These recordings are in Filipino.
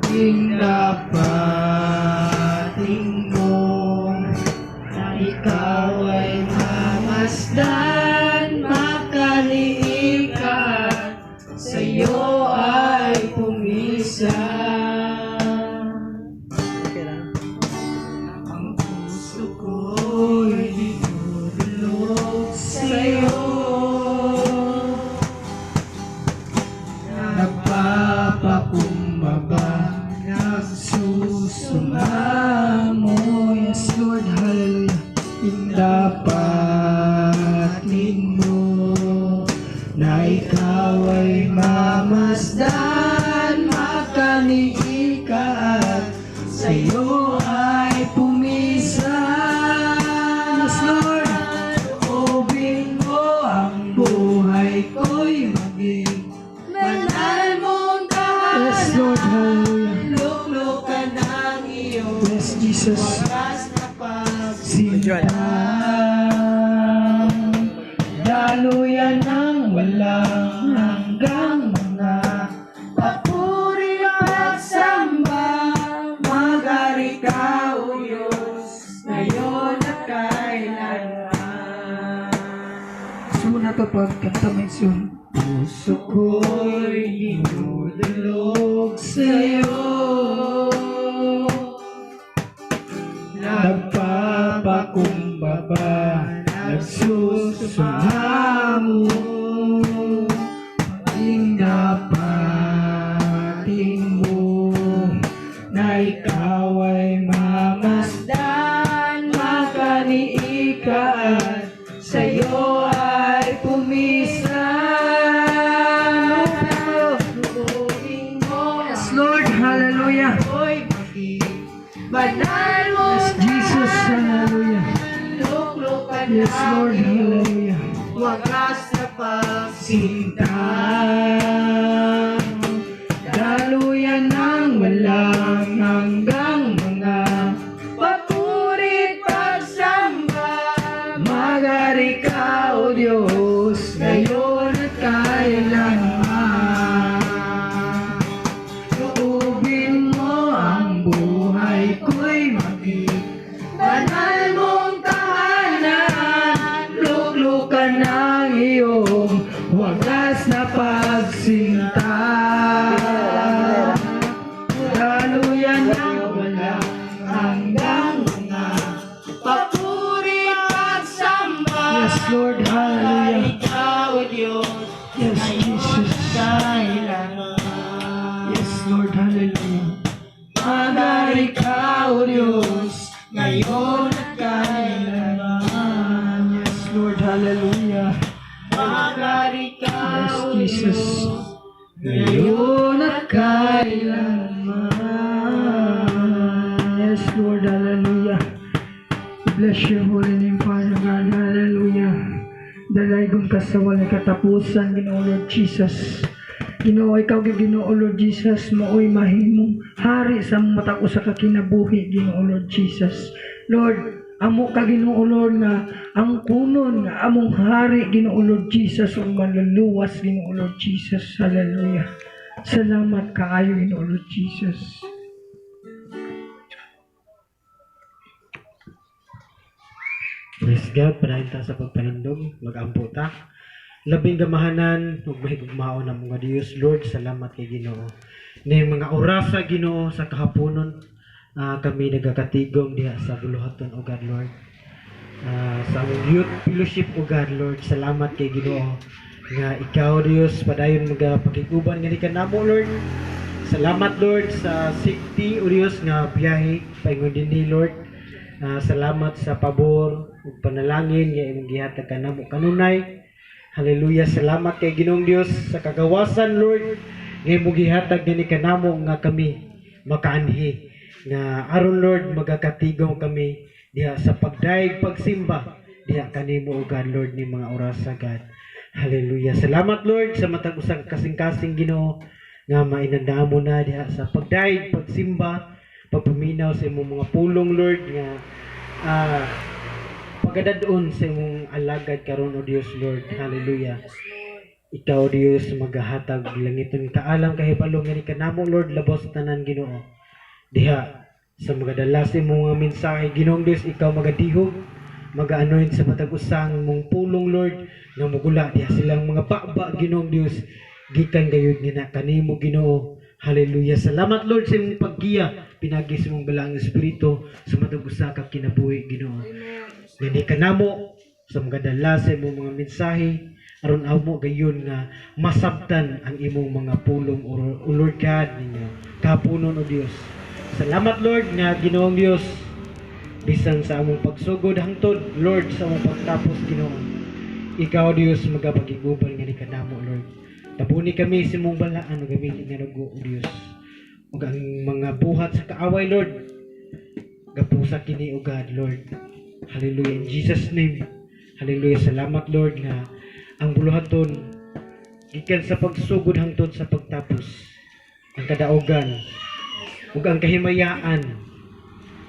maging dapating mo, na ikaw ay mamasdan, makaliig at sa'yo ay pumisan. Ang puso ko'y dinudulog sa'yo, nagpapakumbaba, nagsusumamo. Yes Lord, hallelujah. Indapatin mo, na ikaw ay mamasdan, makaliig at sa'yo ay pumisan. Yes Lord, loobin mo ang buhay ko'y maging banal mong tahanan. Yes Lord, hallelujah. Luklukan ang iyong yes Jesus oras na pagsinta, daluyan ng walang hanggang mga papuri at samba. Magari ka, O Diyos, ngayon at kailanman. Gusto mo na ito pagkanta may sun. Puso ko'y dinudulog sa'yo, nagpapakumbaba, nagsusumamo, maging dapatin mo, na ikaw ay mamasdan, makaliig at sa'yo ay pumisan. Yes Lord, hallelujah. Banal mo yes Jesus, hallelujah. Yes Lord, hallelujah. Wagas na pagsinta, daluyan ng walang hanggang mga papurit pagsamba. Magari ka, O Diyos, ngayon at kailanman. Loobin mo ang buhay ko'y maging banal mong tahanan, luklukan ng iyong wagas na pagsinta, daluyan ng walang hanggang mga papuri at samba. Yes Lord, hallelujah. Ikaw, O Diyos, yes Jesus, kailanman. Yes Lord, hallelujah. Magari ka, O Diyos, ngayon at kailanman. Yes Lord, hallelujah. Magari ka, O Jesus, ngayon at kailanman. Yes Lord, hallelujah. Bless your holy name, Father God, hallelujah. Dalaygon ka sa walang katapusan, Ginoo Lord Jesus. Ginoo, ikaw Ginoo Lord Jesus, maoy mahimong hari sa mata ko sa kakinabuhi, Ginoo Lord Jesus. Lord, amo ka Ginoo Lord nga ang kunon nga among hari, Ginoo Lord Jesus, ug maluluwas, Ginoo Lord Jesus. Hallelujah. Salamat kaayo, Ginoo Lord Jesus. Praise God, panahin ta sa pagpanindog, mag-ampo ta. Labing gamahanan, ug mahigugmaon ang mga Diyos, Lord, salamat kay Ginoo. Ni mga oras sa Ginoo sa kahaponon, kami nagakatigom diha sa buluhaton, O God, Lord. Sa among youth fellowship, O God, Lord, salamat kay Ginoo nga ikaw, Diyos, padayon magapakiguban nga ni kanamo, Lord. Salamat, Lord, sa safety, O Diyos, nga biyahe paingon dinhi, Lord. Salamat sa pabor ug panalangin nga imong gihatag kanamo kanunay. Hallelujah. Salamat kay Ginoong Dios sa kagawasan, Lord, nga imong gihatag ni kanamo nga kami makaanhi nga aron, Lord, magakatigom kami diha sa pagdaig pagsimba diha kanimo, O God, Lord, ni mga oras sa God. Hallelujah. Salamat, Lord, sa matag usang kasing-kasing Ginoo nga mainandamo na diha sa pagdaig pagsimba, pagpaminaw sa imong mga pulong, Lord, nga pagadadon sa imong alagad karon, O Dios, Lord. Hallelujah. ikaw Dios magahatag langiton kaalam kahibalo nga ni kanamo Lord labos sa tanan Ginoo. Diha sa mga dalas mo mga mensahe Ginoong Dios ikaw magadihog mag-anoint sa matag usang mong pulong Lord nga mugula diha silang mga baba Ginoong Dios gikan gayud nga kanimo Ginoo. Hallelujah. Salamat Lord sa imong paggiya pinagi sa imong balaang espiritu sa matag usa ka kinabuhi Ginoo. Gani kanamo sa mga dalas sa imong mga mensahe aron amo gayon nga masabtan ang imong mga pulong o Lord God ninyo kapunon o Dios. Salamat Lord nga Ginoong Dios bisan sa among pagsugod hangtod Lord sa among pagtapos Ginoo. Ikaw Dios magapagigubal nga ni kanamo Lord. Tabuni kami sa imong balaan ug gamitin nga dugo o Dios. Ug ang mga buhat sa kaaway Lord gapusa kini o God Lord. Hallelujah in Jesus name. Hallelujah. Salamat Lord nga ang buluhaton gikan sa pagsugod hangtod sa pagtapos ang kadaogan ug ang kahimayaan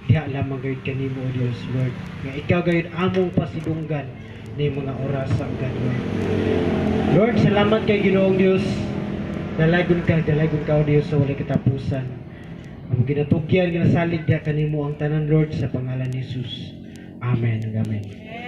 diha lamang gayud kanimo o Dios Lord nga ikaw gayud among pasidunggan ni mga oras sa God Lord. Lord salamat kay Ginoong Dios dalaygon ka o Dios sa walay katapusan ang ginatugyan ginasalig diha kanimo ang tanan Lord sa pangalan ni Jesus. Amen. Amen.